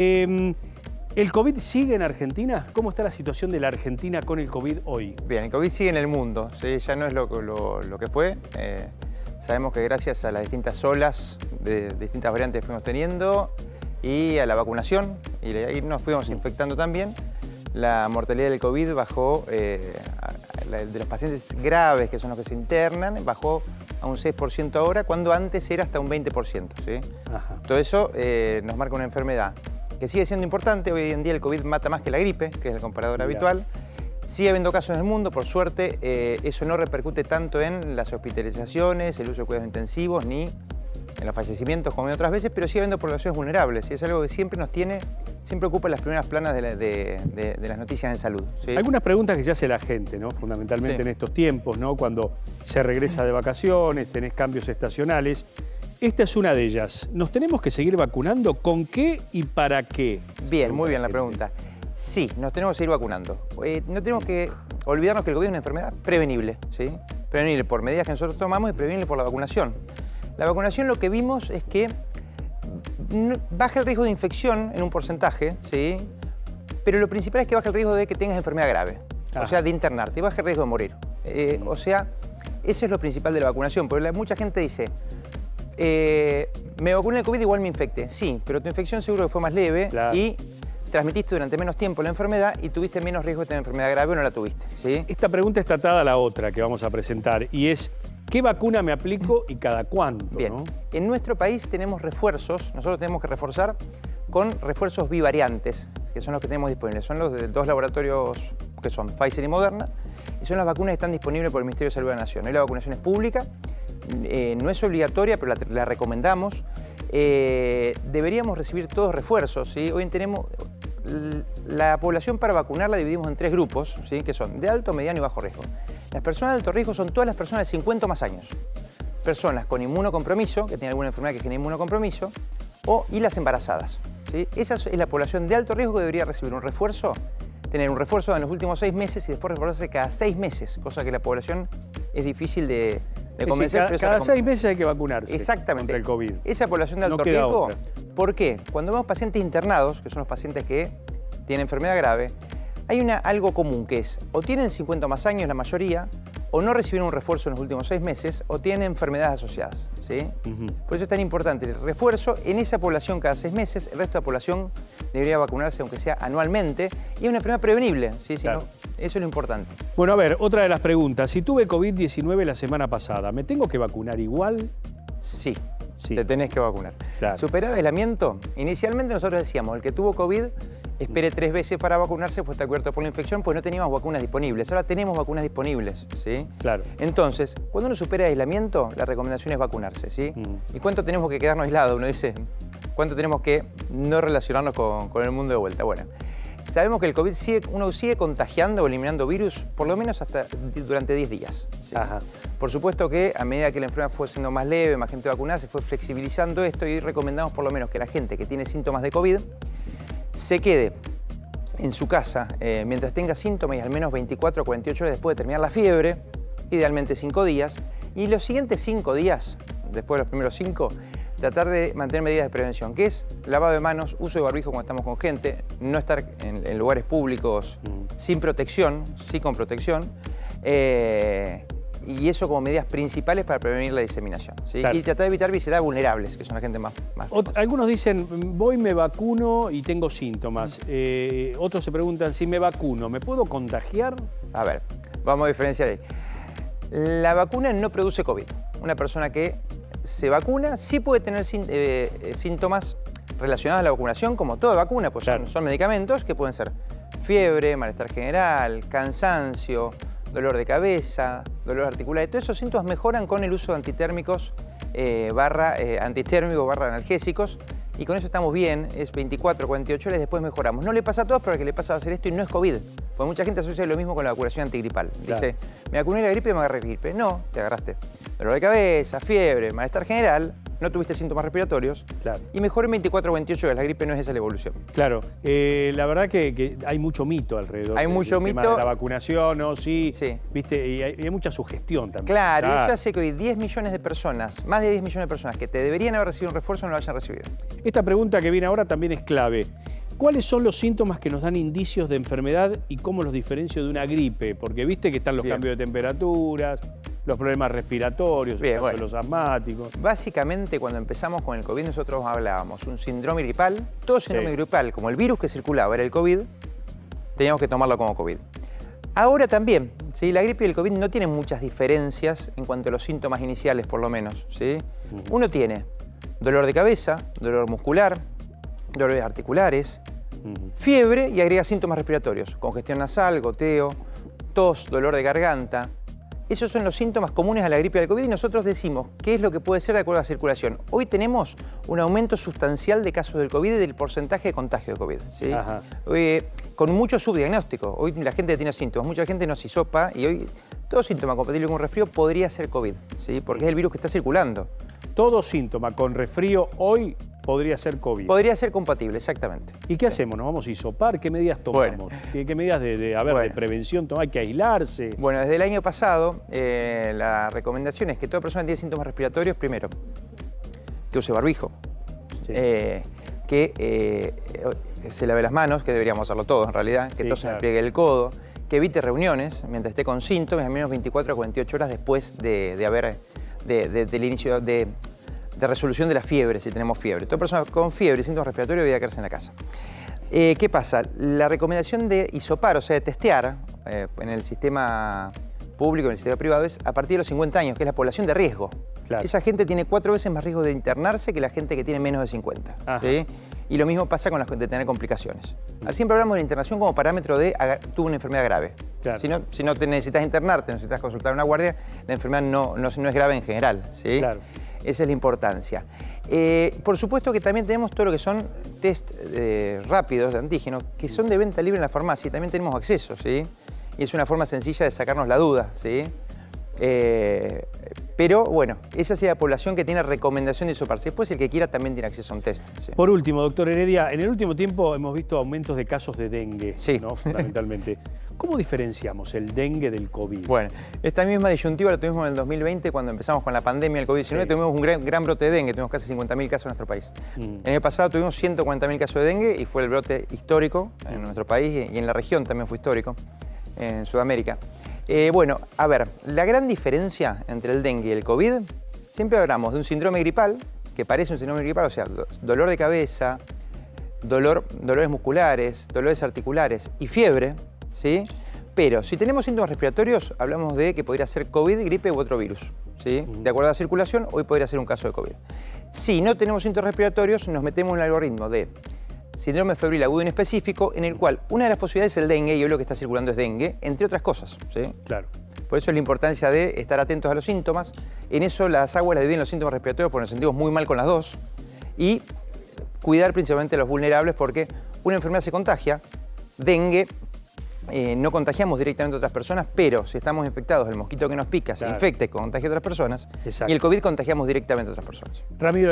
¿El COVID sigue en Argentina? ¿Cómo está la situación de la Argentina con el COVID hoy? Bien, el COVID sigue en el mundo, ¿sí? Ya no es lo que fue. Sabemos que gracias a las distintas olas de distintas variantes que fuimos teniendo y a la vacunación, y ahí nos fuimos infectando también, la mortalidad del COVID bajó, de los pacientes graves, que son los que se internan, bajó a un 6% ahora, cuando antes era hasta un 20%. ¿Sí? Ajá. Todo eso nos marca una enfermedad que sigue siendo importante. Hoy en día el COVID mata más que la gripe, que es el comparador habitual. Sigue habiendo casos en el mundo, por suerte, eso no repercute tanto en las hospitalizaciones, el uso de cuidados intensivos, ni en los fallecimientos como en otras veces, pero sigue habiendo poblaciones vulnerables, y es algo que siempre ocupa las primeras planas de las noticias en salud. ¿Sí? Algunas preguntas que se hace la gente, ¿no? Fundamentalmente Sí. en estos tiempos, ¿no? Cuando se regresa de vacaciones, tenés cambios estacionales. Esta es una de ellas. ¿Nos tenemos que seguir vacunando? ¿Con qué y para qué? Bien, muy bien la pregunta. Sí, nos tenemos que seguir vacunando. No tenemos que olvidarnos que el COVID es una enfermedad prevenible, ¿sí? Prevenible por medidas que nosotros tomamos y prevenible por la vacunación. La vacunación, lo que vimos es que baja el riesgo de infección en un porcentaje, ¿sí? Pero lo principal es que baja el riesgo de que tengas enfermedad grave, o sea, de internarte, y baja el riesgo de morir. O sea, eso es lo principal de la vacunación, porque mucha gente dice, me vacuné el COVID, igual me infecté. Sí, pero tu infección seguro que fue más leve. Claro. Y transmitiste durante menos tiempo la enfermedad y tuviste menos riesgo de tener enfermedad grave o no la tuviste. ¿Sí? Esta pregunta está atada a la otra que vamos a presentar, y es, ¿qué vacuna me aplico y cada cuánto? Bien, ¿no? En nuestro país tenemos refuerzos, nosotros tenemos que reforzar con refuerzos bivariantes, que son los que tenemos disponibles. Son los de dos laboratorios que son Pfizer y Moderna, y son las vacunas que están disponibles por el Ministerio de Salud de la Nación. Hoy la vacunación es pública, no es obligatoria, pero la recomendamos. Deberíamos recibir todos refuerzos, ¿sí? Hoy tenemos la población para vacunarla dividimos en tres grupos, ¿sí? Que son de alto, mediano y bajo riesgo. Las personas de alto riesgo son todas las personas de 50 o más años. Personas con inmunocompromiso, que tienen alguna enfermedad que genera inmunocompromiso, y las embarazadas, ¿sí? Esa es la población de alto riesgo que debería recibir un refuerzo, tener un refuerzo en los últimos 6 meses y después reforzarse cada 6 meses, cosa que la población es difícil de convencer. Decir, cada 6 meses hay que vacunarse. Exactamente. Contra el COVID. Esa población de alto riesgo, ¿por qué? Cuando vemos pacientes internados, que son los pacientes que tienen enfermedad grave, hay algo común que es, o tienen 50 o más años la mayoría, o no recibieron un refuerzo en los últimos 6 meses, o tienen enfermedades asociadas, ¿sí? Por eso es tan importante el refuerzo en esa población cada 6 meses. El resto de la población debería vacunarse aunque sea anualmente, y es una enfermedad prevenible, ¿sí? Claro. Eso es lo importante. Bueno, a ver, otra de las preguntas. Si tuve COVID-19 la semana pasada, ¿me tengo que vacunar igual? Sí. Te tenés que vacunar. Claro. Superado el aislamiento, inicialmente nosotros decíamos, el que tuvo COVID espere 3 veces para vacunarse, pues está cubierto por la infección, pues no teníamos vacunas disponibles. Ahora tenemos vacunas disponibles, ¿sí? Claro. Entonces, cuando uno supera el aislamiento, la recomendación es vacunarse, ¿sí? ¿Y cuánto tenemos que quedarnos aislados? Uno dice, ¿cuánto tenemos que no relacionarnos con el mundo de vuelta? Bueno, sabemos que el COVID uno sigue contagiando o eliminando virus por lo menos hasta durante 10 días. ¿Sí? Por supuesto que a medida que la enfermedad fue siendo más leve, más gente vacunada, se fue flexibilizando esto y recomendamos por lo menos que la gente que tiene síntomas de COVID se quede en su casa mientras tenga síntomas y al menos 24 o 48 horas después de terminar la fiebre, idealmente 5 días, y los siguientes 5 días, después de los primeros 5, tratar de mantener medidas de prevención, que es lavado de manos, uso de barbijo cuando estamos con gente, no estar en lugares públicos sin protección, sí con protección, y eso como medidas principales para prevenir la diseminación, ¿sí? Claro. Y tratar de evitar visitar vulnerables, que son la gente más algunos dicen, voy, me vacuno y tengo síntomas. Otros se preguntan, si me vacuno, ¿me puedo contagiar? A ver, vamos a diferenciar ahí. La vacuna no produce COVID. Una persona que se vacuna sí puede tener síntomas relacionados a la vacunación, como toda vacuna, pues claro, son medicamentos que pueden ser fiebre, malestar general, cansancio, dolor de cabeza, dolor articular. Todos esos síntomas mejoran con el uso de antitérmicos antitérmicos / analgésicos, y con eso estamos bien, es 24 o 48 horas, después mejoramos. No le pasa a todos, pero al que le pasa va a hacer esto y no es COVID. Porque mucha gente asocia lo mismo con la vacunación antigripal. Claro. Dice, me vacuné la gripe y me agarré gripe. No, te agarraste dolor de cabeza, fiebre, malestar general, no tuviste síntomas respiratorios y mejor en 24 o 28 horas. La gripe no es esa la evolución. Claro, la verdad que hay mucho mito alrededor del tema de la vacunación, ¿no? Sí, ¿viste? Y hay mucha sugestión también. Claro, eso hace que hoy 10 millones de personas, más de 10 millones de personas que te deberían haber recibido un refuerzo no lo hayan recibido. Esta pregunta que viene ahora también es clave. ¿Cuáles son los síntomas que nos dan indicios de enfermedad y cómo los diferencio de una gripe? Porque viste que están los cambios de temperaturas, los problemas respiratorios, los asmáticos. Básicamente, cuando empezamos con el COVID, nosotros hablábamos un síndrome gripal. Todo síndrome gripal, como el virus que circulaba era el COVID, teníamos que tomarlo como COVID. Ahora también, ¿sí? La gripe y el COVID no tienen muchas diferencias en cuanto a los síntomas iniciales, por lo menos, ¿sí? Uno tiene dolor de cabeza, dolor muscular, dolores articulares, fiebre y agrega síntomas respiratorios, congestión nasal, goteo, tos, dolor de garganta. Esos son los síntomas comunes a la gripe y al COVID y nosotros decimos qué es lo que puede ser de acuerdo a la circulación. Hoy tenemos un aumento sustancial de casos del COVID y del porcentaje de contagio de COVID, ¿sí? Con muchos subdiagnósticos. Hoy la gente tiene síntomas, mucha gente nos hisopa y hoy todo síntoma compatible con un resfrío podría ser COVID, ¿sí? Porque es el virus que está circulando. Todo síntoma con resfrío hoy podría ser COVID. Podría ser compatible, exactamente. ¿Y qué hacemos? ¿Nos vamos a hisopar? ¿Qué medidas tomamos? ¿Qué medidas de prevención tomamos? ¿Hay que aislarse? Bueno, desde el año pasado la recomendación es que toda persona que tiene síntomas respiratorios, primero, que use barbijo, que se lave las manos, que deberíamos hacerlo todos en realidad, que tose en el pliegue del codo, que evite reuniones mientras esté con síntomas, al menos 24 a 48 horas después del inicio de resolución de la fiebre, si tenemos fiebre. Toda persona con fiebre y síntomas respiratorios debería quedarse en la casa. ¿Qué pasa? La recomendación de hisopar, o sea, de testear en el sistema público, en el sistema privado, es a partir de los 50 años, que es la población de riesgo. Esa gente tiene 4 veces más riesgo de internarse que la gente que tiene menos de 50. ¿Sí? Y lo mismo pasa con las de tener complicaciones. Siempre hablamos de la internación como parámetro de tuvo una enfermedad grave. Si no te necesitas internarte, necesitas consultar a una guardia, la enfermedad no es grave en general. ¿Sí? Esa es la importancia. Por supuesto que también tenemos todo lo que son test rápidos de antígeno, que son de venta libre en la farmacia y también tenemos acceso, ¿sí? Y es una forma sencilla de sacarnos la duda, ¿sí? Pero bueno, esa sería la población que tiene recomendación de hisoparse. Después el que quiera también tiene acceso a un test. ¿Sí? Por último, doctor Heredia, en el último tiempo hemos visto aumentos de casos de dengue, ¿no? Fundamentalmente. ¿Cómo diferenciamos el dengue del COVID? Bueno, esta misma disyuntiva la tuvimos en el 2020 cuando empezamos con la pandemia del COVID-19. Tuvimos un gran brote de dengue, tuvimos casi 50.000 casos en nuestro país. El año pasado tuvimos 140.000 casos de dengue y fue el brote histórico en nuestro país y en la región también fue histórico, en Sudamérica. Bueno, a ver, la gran diferencia entre el dengue y el COVID, siempre hablamos de un síndrome gripal, que parece un síndrome gripal, o sea, dolor de cabeza, dolores musculares, dolores articulares y fiebre, ¿sí? Pero si tenemos síntomas respiratorios, hablamos de que podría ser COVID, gripe u otro virus, ¿sí? De acuerdo a la circulación, hoy podría ser un caso de COVID. Si no tenemos síntomas respiratorios, nos metemos en el algoritmo de síndrome febril agudo inespecífico, en el cual una de las posibilidades es el dengue, y hoy lo que está circulando es dengue, entre otras cosas, ¿sí? Por eso es la importancia de estar atentos a los síntomas. En eso las aguas las dividen los síntomas respiratorios porque nos sentimos muy mal con las dos. Y cuidar principalmente a los vulnerables porque una enfermedad se contagia, dengue, no contagiamos directamente a otras personas, pero si estamos infectados, el mosquito que nos pica se infecta y contagia a otras personas, y el COVID contagiamos directamente a otras personas. Ramiro.